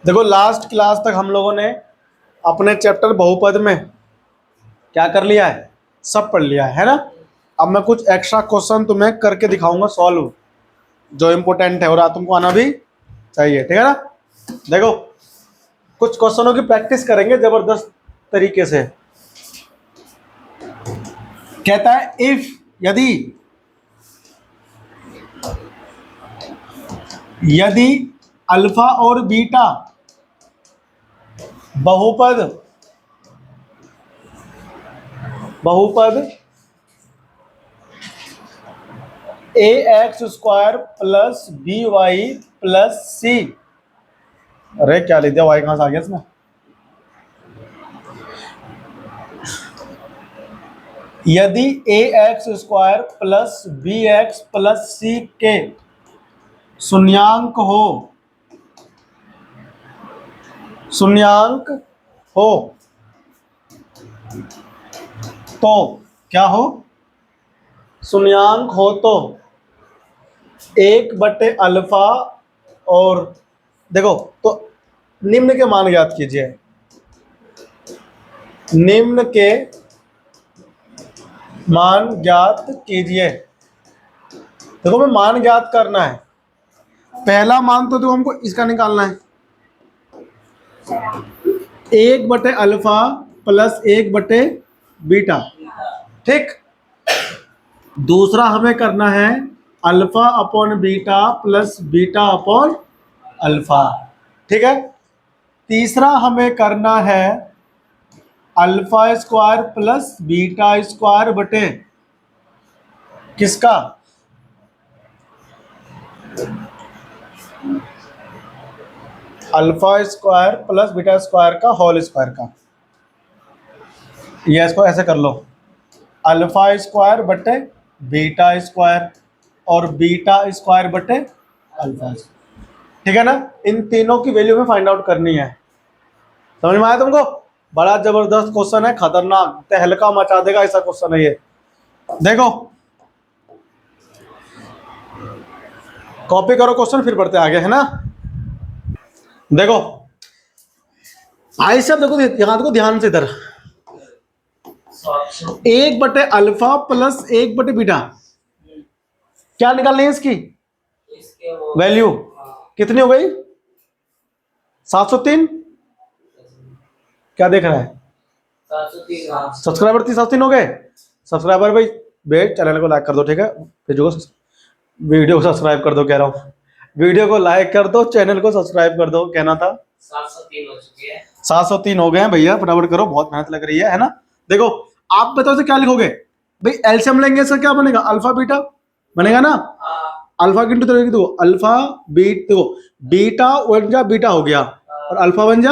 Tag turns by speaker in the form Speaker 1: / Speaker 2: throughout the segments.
Speaker 1: देखो last class तक हम लोगों ने अपने चैप्टर बहुपद में क्या कर लिया है, सब पढ़ लिया है ना। अब मैं कुछ एक्स्ट्रा क्वेश्चन तुम्हें करके दिखाऊंगा सॉल्व, जो इम्पोर्टेंट है और तुमको आना भी चाहिए, ठीक है ना। देखो कुछ क्वेश्चनों की प्रैक्टिस करेंगे जबरदस्त तरीके से। कहता है इफ यदि अल्फा और बीटा बहुपद A X square plus B Y plus C, अरे क्या लिख दिया, वाई कहां से आ गया इसमें। यदि A X square plus B X plus C के शून्यांक हो तो क्या हो, शून्यांक हो तो 1/, अल्फा और देखो तो निम्न के मान ज्ञात कीजिए, निम्न के मान ज्ञात कीजिए। देखो मैं मान ज्ञात करना है, पहला मान तो देखो हमको इसका निकालना है, 1/, अल्फा प्लस 1/, बीटा, ठीक। दूसरा हमें करना है alpha upon beta plus beta upon alpha, ठीक है। तीसरा हमें करना है alpha square plus beta square बटे किसका, alpha square plus beta square का होल स्क्वायर का। ये इसको ऐसे कर लो, अल्फा स्क्वायर बटे बीटा स्क्वायर और बीटा स्क्वायर बटे अल्फा, ठीक है ना। इन तीनों की वैल्यू में फाइंड आउट करनी है, समझ में आया तुमको। बड़ा जबरदस्त क्वेश्चन है, खतरनाक, तहलका मचा देगा ऐसा क्वेश्चन है ये। देखो कॉपी करो क्वेश्चन, फिर बढ़ते आगे, है ना। देखो भाई साहब, देखो यहां देखो ध्यान से, इधर 1/, अल्फा प्लस 1/, बीटा, क्या निकालनी है इसकी वैल्यू, कितनी हो गई 703, क्या देख रहा है 703, सब्सक्राइबर 703 हो गए। सब्सक्राइबर भाई बेट चैनल को लाइक कर दो, ठीक है, वीडियो को सब्सक्राइब कर दो, कह रहा हूँ वीडियो को लाइक कर दो, चैनल को सब्सक्राइब कर दो, कहना था। 703 हो चुकी है, 703 हो गए हैं भैया, फटाफट करो, बहुत मेहनत लग रही है ना। देखो आप बताओ तो क्या लिखोगे भाई, एलसीएम लेंगे इसका क्या बनेगा, अल्फा बीटा बनेगा ना। अल्फा की इंटू तो अल्फा बीट, देखो बीटा बन जा बीटा हो गया और अल्फा बन जा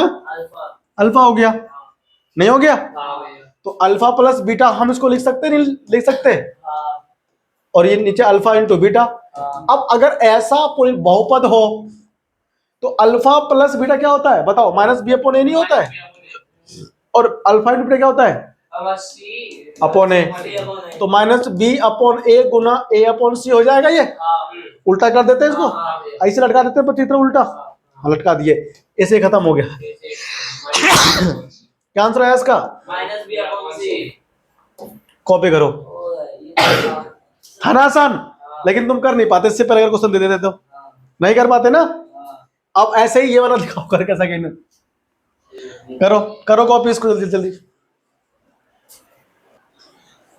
Speaker 1: अल्फा हो गया, नहीं हो गया। तो अल्फा प्लस बीटा हम इसको लिख सकते, नहीं लिख सकते, और ये नीचे अल्फा इंटू बीटा। अब अगर ऐसा कोई बहुपद हो तो अल्फा प्लस बीटा क्या होता है बताओ, माइनस बी अपॉन ए नहीं होता है, और अल्फा इंटू बीटा क्या होता है अपॉन ए, तो माइनस बी अपॉन ए गुना ए अपॉन सी हो जाएगा। ये उल्टा कर देते हैं इसको, ऐसे लटका देते हैं चित्र उल्टा, लटका दिए, ऐसे खत्म हो गया। क्या आंसर है इसका, कॉपी करो, था ना आसान, लेकिन तुम कर नहीं पाते, इससे पहले अगर क्वेश्चन दे देते तो नहीं कर पाते ना। अब ऐसे ही ये वाला दिखाओ करके सेकंड, करो करो कॉपी इसको जल्दी जल्दी।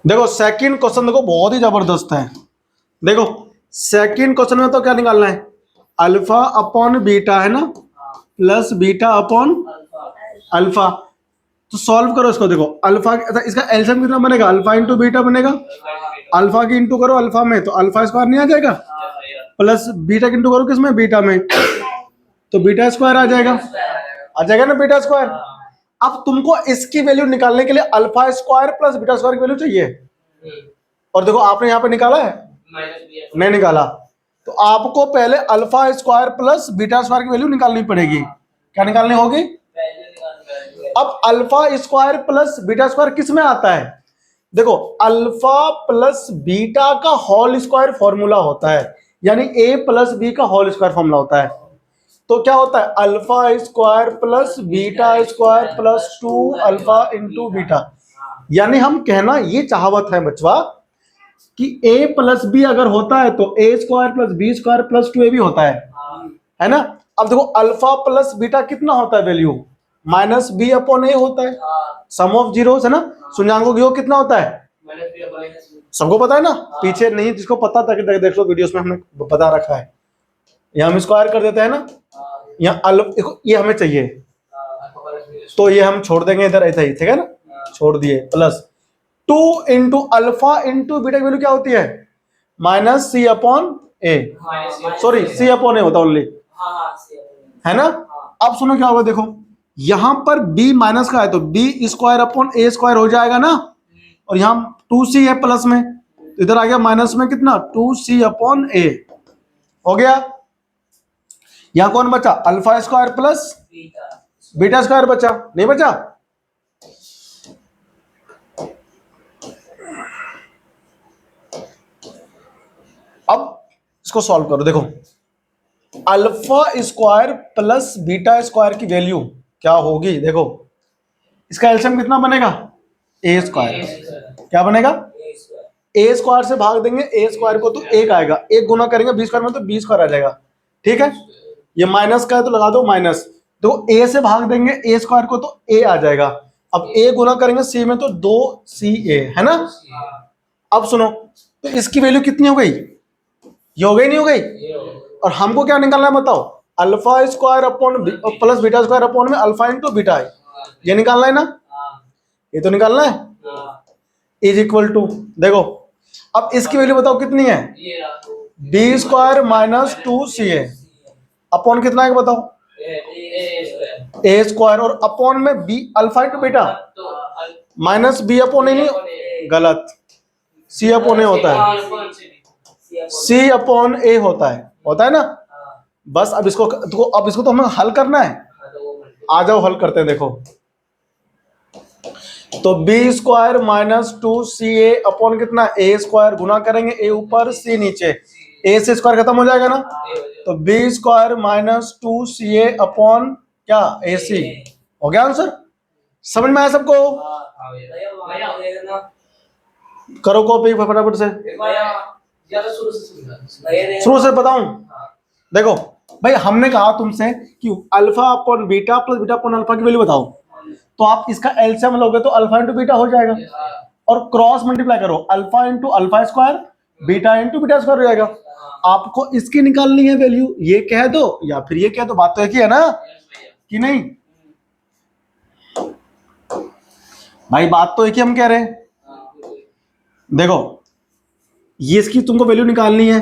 Speaker 1: देखो सेकंड क्वेश्चन देखो बहुत ही जबरदस्त है। देखो सेकंड क्वेश्चन में तो क्या निकालना है, अल्फा अपॉन बीटा है ना प्लस बीटा अपॉन अल्फा। तो सॉल्व करो इसको, देखो अल्फा इसका एलसीएम कितना बनेगा, अल्फा इंटू बीटा बनेगा, अल्फा की इंटू करो अल्फा में तो अल्फा स्क्वायर नहीं आ जाएगा, प्लस बीटा की इंटू करो किसमें बीटा में तो बीटा स्क्वायर आ जाएगा ना बीटा स्क्वायर। अब तुमको इसकी वैल्यू निकालने के लिए alpha square plus beta square की वैल्यू चाहिए, और देखो आपने यहाँ पे निकाला है, नहीं निकाला, तो आपको पहले alpha square plus beta square की वैल्यू निकालनी पड़ेगी। क्या निकालनी होगी, अब alpha square plus beta square किस में आता है, देखो अल्फा प्लस बीटा का होल स्क्वायर फॉर्मूला होता है, यानी a प्लस बी का होल स्क्वायर फॉर्मूला होता है। तो क्या होता है alpha square plus beta square plus 2 alpha into beta. यानी हम कहना ये चाहवत है बच्चा कि a प्लस बी अगर होता है तो a square plus b square plus 2a भी होता है ना। अब देखो अल्फा प्लस बीटा कितना होता है value minus B upon A होता है, सम ऑफ जीरोस है ना। शून्यांकों की योग कितना होता है सबको पता है ना, पीछे नहीं जिसको पता था कि देख लो वीडियोस में हमने बता रखा है। यहाँ हम स्क्वायर कर देते हैं ना, यहाँ ये हमें चाहिए तो ये हम छोड़ देंगे इधर ऐसा ही, ठीक है ना, छोड़ दिए plus 2 into alpha into beta की वैल्यू क्या होती है minus C upon A, sorry C upon A होता ओनली, है ना। अब सुनो क्या होगा, देखो यहां पर b माइनस का है तो b स्क्वायर अपॉन ए स्क्वायर हो जाएगा ना, और यहां 2c है प्लस में तो इधर आ गया माइनस में कितना 2c अपॉन ए हो गया। यहां कौन बचा alpha square plus beta square बचा, नहीं बचा। अब इसको सॉल्व करो, देखो alpha square plus beta square की वैल्यू क्या होगी, देखो इसका एलसीएम कितना बनेगा ए स्क्वायर, क्या बनेगा ए स्क्वायर से भाग देंगे ए स्क्वायर को तो एक आएगा, एक गुना करेंगे बी स्क्वायर में तो बी स्क्वायर आ जाएगा, ठीक है। ये माइनस का है तो लगा दो माइनस, तो ए से भाग देंगे ए स्क्वायर को तो ए आ जाएगा। अब ए गुना करेंगे सी में तो 2ca है ना। अब सुनो तो इसकी वैल्यू कितनी हो गई, ये हो गई नहीं हो गई, और हमको क्या निकालना है बताओ alpha square upon plus beta square upon में अल्फा इंटू बीटा है, ये निकालना है ना, ये तो निकालना है इज इक्वल टू, देखो अब इसकी वैल्यू बताओ कितनी है B square minus 2ca upon कितना है बताओ ए स्क्वायर, और अपॉन में B alpha into beta minus B upon A, नहीं गलत सी अपॉन ए होता है, सी अपॉन ए होता है ना। बस अब इसको तो हमें हल करना है, आ जाओ हल करते हैं। देखो तो B square minus 2ca upon कितना ए स्क्वायर, गुना करेंगे ए ऊपर सी नीचे, ए से स्क्वायर खत्म हो जाएगा ना, तो B square minus 2ca upon क्या ए सी हो गया आंसर। समझ में आया सबको, करो कॉपी फटाफट से, शुरू से बताऊं। देखो भाई हमने कहा तुमसे कि alpha upon beta plus beta upon alpha की वैल्यू बताओ, तो आप इसका एलसीएम लोगे तो अल्फा इंटू बीटा हो जाएगा, और क्रॉस मल्टीप्लाई करो alpha into alpha square beta into beta square हो जाएगा। आपको इसकी निकालनी है वैल्यू, ये कह दो या फिर ये कह दो, बात तो एक ही है ना कि नहीं भाई, बात तो एक ही हम कह रहे हैं। देखो ये इसकी तुमको वैल्यू निकालनी है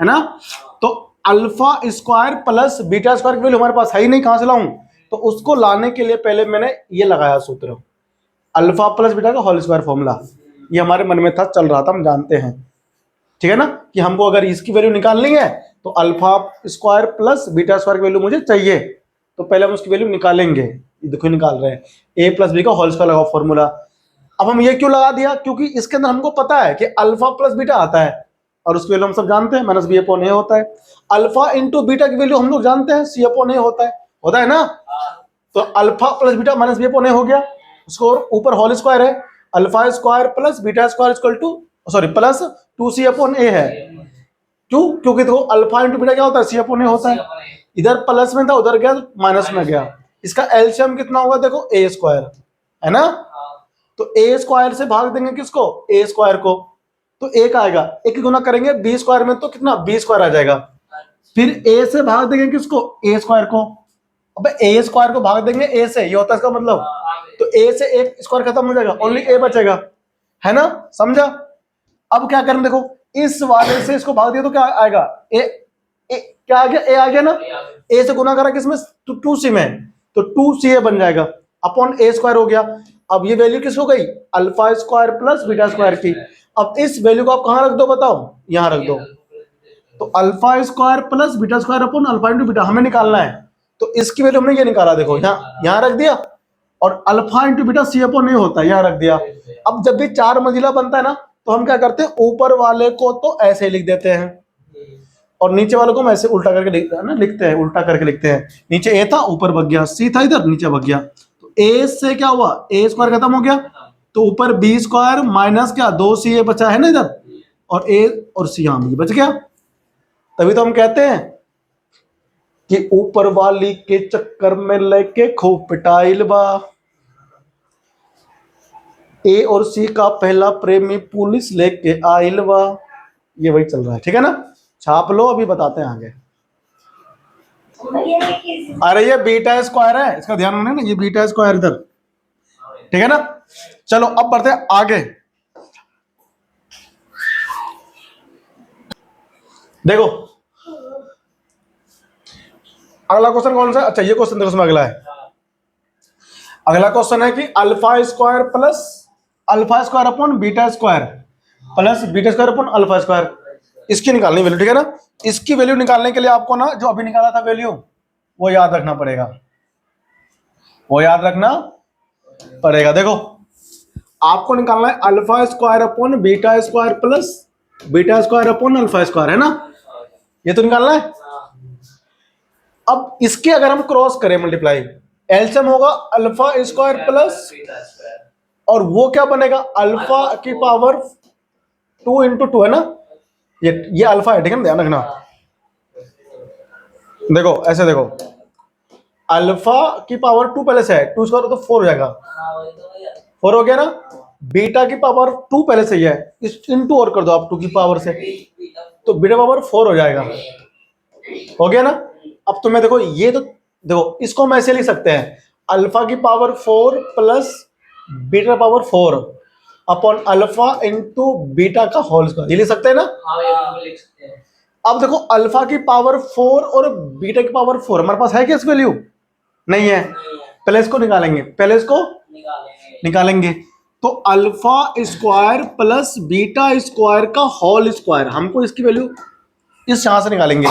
Speaker 1: ना, तो alpha square plus beta square की वैल्यू हमारे पास है ही नहीं, कहां से लाऊं, तो उसको लाने के लिए पहले मैंने ये लगाया सूत्र अल्फा प्लस बीटा का होल स्क्वायर फॉर्मूला, ये हमारे मन में था चल रहा था, हम जानते हैं, ठीक है ना, कि हमको अगर इसकी वैल्यू निकालनी है तो alpha square plus beta square की वैल्यू मुझे चाहिए, तो पहले हम उसकी वैल्यू निकालेंगे। ये देखो निकाल रहे हैं ए प्लस बी का होल स्क्वायर लगाओ फॉर्मूला। अब हम ये क्यों लगा दिया, क्योंकि इसके अंदर हमको पता है कि अल्फा प्लस बीटा आता है और उसकी वैल्यू हम सब जानते हैं माइनस बी अपॉन ए होता है, अल्फा इंटू बीटा की वैल्यू हम लोग जानते हैं सी अपॉन ए होता है ना, तो alpha plus beta minus B upon A हो गया, उसको ऊपर होल स्क्वायर है alpha square plus beta square equal to sorry plus 2c upon A है, क्यों, क्योंकि देखो अल्फा इंटू बीटा क्या होता है सी अपॉन ए होता है, इधर प्लस में था उधर गया माइनस में गया, इसका एलसीएम कितना होगा देखो ए स्क्वायर है ना, तो ए स्क्वायर से भाग देंगे किसको ए स्क्वायर को तो एक आएगा, एक गुना करेंगे बी स्क्वायर में तो कितना बी स्क्वायर आ जाएगा, फिर ए से भाग देंगे किसको ए स्क्वायर को, अब ए स्क्वायर को भाग देंगे ए से, ये होता है इसका मतलब, तो ए से एक स्क्वायर खत्म हो जाएगा ओनली ए बचेगा, है ना, समझा। अब क्या करें, देखो इस वाले से इसको भाग दिया तो क्या आएगा ए क्या आ गया ए आ गया ना, ए से गुना करा किसमें 2c में तो 2ca बन जाएगा अपॉन ए स्क्वायर हो गया। अब ये वैल्यू किस हो गई alpha square plus beta square की, अब इस वैल्यू को आप कहां रख दो बताओ, यहां रख दो, तो alpha square plus beta square upon alpha into beta हमें निकालना है, तो इसकी वैल्यू हमने ये निकाला, देखो यहां रख दिया, और alpha into beta C upon A होता है यहां रख दिया। अब जब भी 4 मंजिला बनता है ना तो हम क्या करते हैं ऊपर वाले को तो ऐसे लिख देते हैं, और नीचे वालों को हम ऐसे उल्टा करके लिखते हैं, उल्टा करके लिखते हैं। नीचे ए था, ऊपर भग गया, सी था इधर, नीचे भग गया। तो ए से क्या हुआ, ए स्क्वायर खत्म हो गया, तो ऊपर बी स्क्वायर माइनस क्या 2सी ए बचा है ना इधर, और ए और सी यहां भी बच गया। तभी तो हम कहते हैं कि ऊपर वाली के चक्कर में लेके खूब पिटाइल बा, ए और सी का पहला प्रेमी पुलिस लेके आइल बा। ये वही चल रहा है, ठीक है ना। छाप लो, अभी बताते हैं आगे। अरे ये बीटा स्क्वायर है, इसका ध्यान रखना ना, ये बीटा स्क्वायर इधर, ठीक है ना। चलो अब बढ़ते हैं आगे। देखो अगला क्वेश्चन कौन सा, अच्छा ये क्वेश्चन देखो, उसमें अगला है, अगला क्वेश्चन है कि alpha square plus alpha square upon beta square plus beta square upon alpha square, इसकी निकालनी वैल्यू, ठीक है ना। इसकी वैल्यू निकालने के लिए आपको ना जो अभी निकाला था वैल्यू वो याद रखना पड़ेगा, वो याद रखना पड़ेगा। देखो आपको निकालना है alpha square upon beta square plus beta square upon alpha square, है ना, ये तो निकालना है। अब इसके अगर हम क्रॉस करें मल्टीप्लाई, एलसीएम होगा अल्फा स्क्वायर प्लस, और वो क्या बनेगा अल्फा की पावर 2 इंटू 2, है ना, ये अल्फा है, ठीक है ना, ध्यान रखना। देखो ऐसे देखो, अल्फा की पावर 2 पहले से है, 2 स्क्वायर तो 4 हो जाएगा, 4 हो गया ना। बीटा की पावर 2 पहले से ही है, इस इंटू और कर दो आप 2 की पावर से, तो बीटा पावर 4 हो जाएगा, हो गया ना। अब तुम्हें देखो, ये तो देखो इसको हम ऐसे लिख सकते हैं, अल्फा की power 4 plus beta power 4 upon alpha into beta का होल स्क्वायर, ये लिख सकते हैं ना। लिख सकते हैं। अब देखो अल्फा की पावर 4 और बीटा की पावर 4 हमारे पास है क्या इस वैल्यू, नहीं है, पहले इसको निकालेंगे, पहले इसको निकालेंगे। तो alpha square plus beta square का होल स्क्वायर, हमको इसकी वैल्यू इस यहां से निकालेंगे।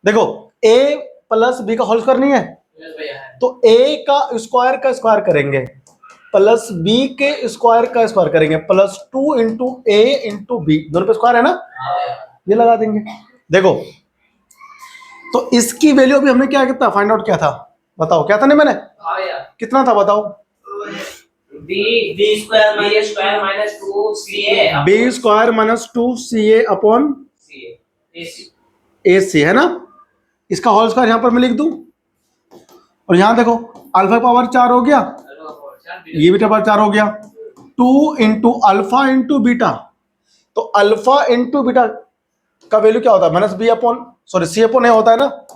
Speaker 1: देखो a प्लस बी का होल स्क्वायर नहीं है, तो a का स्क्वायर करेंगे प्लस b के स्क्वायर का स्क्वायर करेंगे प्लस 2 इंटू ए इंटू बी, दोनों पे स्क्वायर है ना, ये लगा देंगे। देखो तो इसकी वैल्यू अभी हमने क्या कितना फाइंड आउट किया था, बताओ क्या था, नहीं मैंने कितना था बताओ, B square minus 2ca upon A C, है ना। इसका होल स्क्वायर यहां पर मैं लिख दूं, और यहां देखो अल्फा पावर 4 हो गया, ये बीटा पावर 4 हो गया, 2 इंटू अल्फा इंटू बीटा, तो अल्फा इंटू बीटा का वैल्यू क्या होता है minus B upon sorry C upon A होता है ना,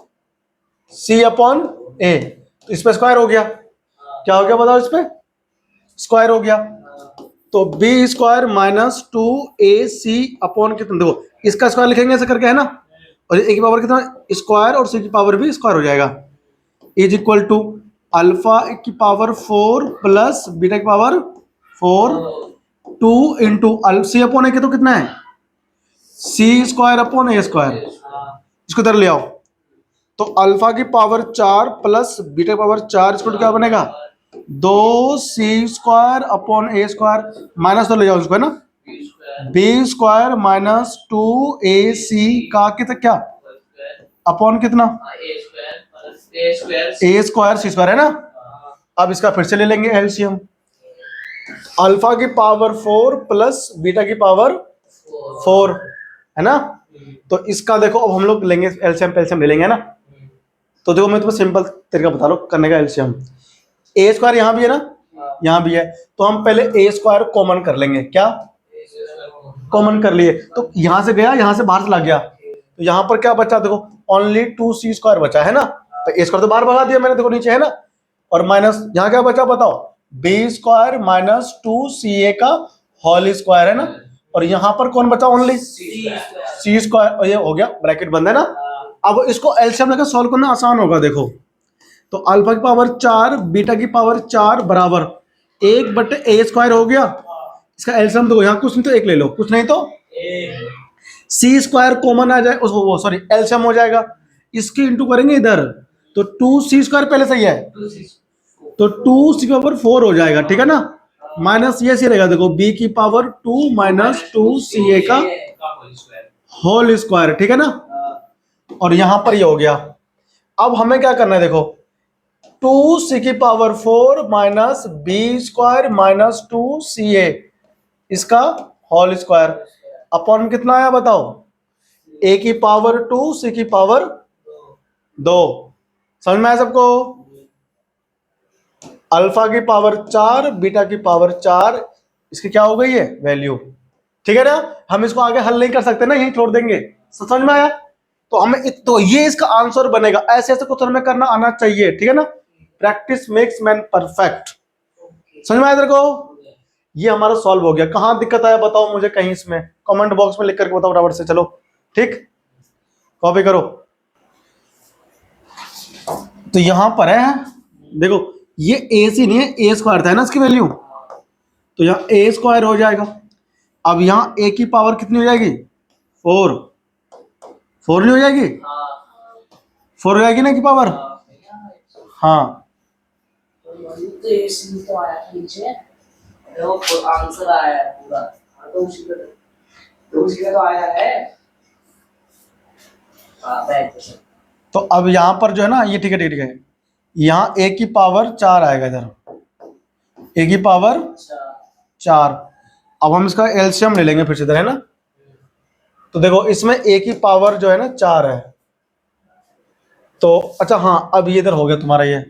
Speaker 1: सी अपॉन ए, तो इस पे स्क्वायर हो गया, क्या हो गया बताओ, इस पे स्क्वायर हो गया, तो B square minus 2ac upon कितना, देखो इसका स्क्वायर लिखेंगे ऐसे करके, है ना, और ए की पावर कितना स्क्वायर और सी की पावर भी स्क्वायर हो जाएगा, इज इक्वल टू अल्फा की पावर 4 प्लस बीटा की पावर 4 2 इंटू सी अपॉन ए के तो कितना है सी स्क्वायर अपॉन ए स्क्वायर, इसको इधर ले आओ, तो अल्फा की पावर 4 प्लस बीटा की पावर 4 इसको क्या बनेगा 2c स्क्वायर अपॉन ए स्क्वायर, माइनस तो ले जाओ इसको, है ना, बी स्क्वायर माइनस 2ac का कितना क्या अपॉन कितना ए स्क्वायर सी स्क्वायर, है ना। अब इसका फिर से ले लेंगे एलसीएम, अल्फा की पावर 4 प्लस बीटा की पावर 4, है ना, तो इसका देखो अब हम लोग लेंगे एलसीएम ले लेंगे, है ना। तो देखो मैं तुम्हें सिंपल तरीका बता रहा हूँ करने का, एलसीएम ए स्क्वायर यहाँ भी है ना, यहाँ भी है, तो हम पहले ए स्क्वायर कॉमन कर लेंगे, क्या कॉमन कर लिए, तो यहां से गया यहां से बाहर चला गया, तो यहां पर क्या बचा देखो ओनली 2c स्क्वायर बचा, है ना, तो ए स्क्वायर तो बाहर भगा दिया मैंने, देखो नीचे है ना, और माइनस यहाँ क्या बचा बताओ बी स्क्वायर माइनस 2ca का होल स्क्वायर, है ना, और यहाँ पर कौन बचा ओनली सी स्क्वायर, और ये हो गया ब्रैकेट बंद, है ना। अब इसको एलसीएम लेकर सॉल्व करना आसान होगा, देखो तो अल्फा की पावर 4 बीटा की पावर 4 बराबर 1/a स्क्वायर हो गया, इसका एलसीएम देखो यहाँ कुछ नहीं तो एक ले लो, कुछ नहीं तो सी स्क्वायर कॉमन आ जाए, वो सॉरी एलसीएम हो जाएगा, इसकी इंटू करेंगे इधर, तो 2c स्क्वायर पहले सही है, तो 2c पावर 4 हो जाएगा, ठीक है ना, माइनस ये सी रहेगा, देखो b की पावर 2 माइनस 2ca का होल स्क्वायर, ठीक है ना। और यहां पर ये हो गया। अब हमें क्या करना है, देखो 2c⁴ minus B square minus 2ca इसका होल स्क्वायर अपॉन कितना आया बताओ, a⁴ 2 c⁴ 2। समझ में आया सबको? अल्फा की पावर 4 बीटा की पावर 4 इसकी क्या हो गई है वैल्यू। ठीक है ना, हम इसको आगे हल नहीं कर सकते ना, यही छोड़ देंगे। समझ में आया? तो हमें तो ये इसका आंसर बनेगा। ऐसे ऐसे क्वेश्चन में करना आना चाहिए, ठीक है ना। Practice makes man perfect. समझ में आया तेरे को? ये हमारा सॉल्व हो गया। कहां दिक्कत आया बताओ मुझे कहीं, इसमें कमेंट बॉक्स में लिख करके बताओ बराबर से। चलो ठीक, कॉपी करो। तो यहां पर है देखो, ये ए सी नहीं है, ए स्क्वायर था ना इसकी वैल्यू, तो यहाँ ए स्क्वायर हो जाएगा। अब यहाँ ए की पावर कितनी हो जाएगी 4 नहीं हो जाएगी, 4 हो जाएगी ना की पावर। हाँ
Speaker 2: तो आया था नीचे, देखो आंसर आया है पूरा, तो उसी का तो आया है।
Speaker 1: तो अब यहाँ पर जो है ना, ये ठीक है ठीक है, यहाँ ए की पावर 4 आएगा इधर, ए की पावर 4। अब हम इसका एलसीएम ले लेंगे फिर से इधर, है ना। तो देखो इसमें ए की पावर जो है ना 4 है, तो अच्छा हाँ अब ये इधर हो गया तुम्हारा ये,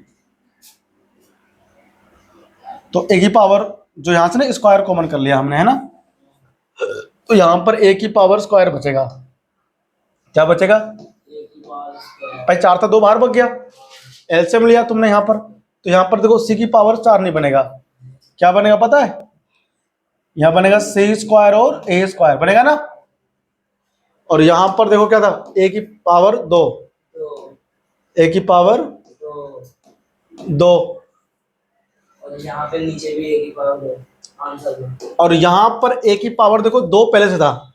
Speaker 1: तो ए की पावर जो यहां से ना स्क्वायर कॉमन कर लिया हमने, है ना। तो यहां पर ए की पावर स्क्वायर बचेगा। क्या बचेगा भाई, 4 था 2 बाहर बच गया, एलसीएम लिया तुमने यहां पर, तो यहां पर देखो सी की पावर 4 नहीं बनेगा, क्या बनेगा पता है, यहां बनेगा सी स्क्वायर और ए स्क्वायर बनेगा ना। और यहां पर देखो क्या था, ए की पावर 2, ए की पावर 2,
Speaker 2: और यहाँ पे नीचे भी ए की पावर 2 आंसर। और
Speaker 1: यहां पर ए की पावर देखो 2 पहले से था,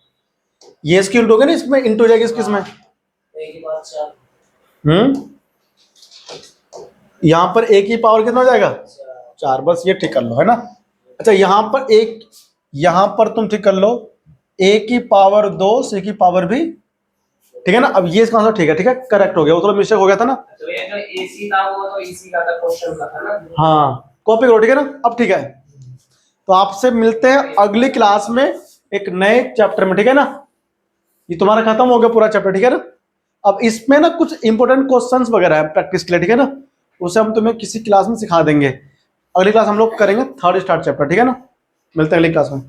Speaker 1: ये इसकी उल्ट हो गया ना, इसमें इंटू हो जाएगी इसमें,
Speaker 2: ए की पावर 4।
Speaker 1: यहां पर ए की पावर कितना हो जाएगा 4, बस ये ठीक कर लो, है ना। अच्छा यहां पर एक, यहां पर तुम ठीक कर लो, ए की पावर 2 सी की पावर भी, ठीक है ना। अब ये इसका आंसर ठीक है करेक्ट हो गया, वो थोड़ा मिस्टेक हो गया था ना।
Speaker 2: तो ये जो एसी था वो तो इसी का था, क्वेश्चन का था ना।
Speaker 1: हाँ कॉपी करो, ठीक है ना। अब ठीक है, तो आपसे मिलते हैं अगली क्लास में एक नए चैप्टर में, ठीक है ना। ये तुम्हारा खत्म हो गया पूरा चैप्टर, ठीक है ना। अब इसमें ना कुछ इंपॉर्टेंट क्वेश्चंस वगैरह है प्रैक्टिस के लिए, ठीक है ना, उसे हम तुम्हें किसी क्लास में सिखा देंगे। अगली क्लास हम लोग करेंगे 3rd स्टार्ट चैप्टर, ठीक है ना। मिलते हैं अगली क्लास में।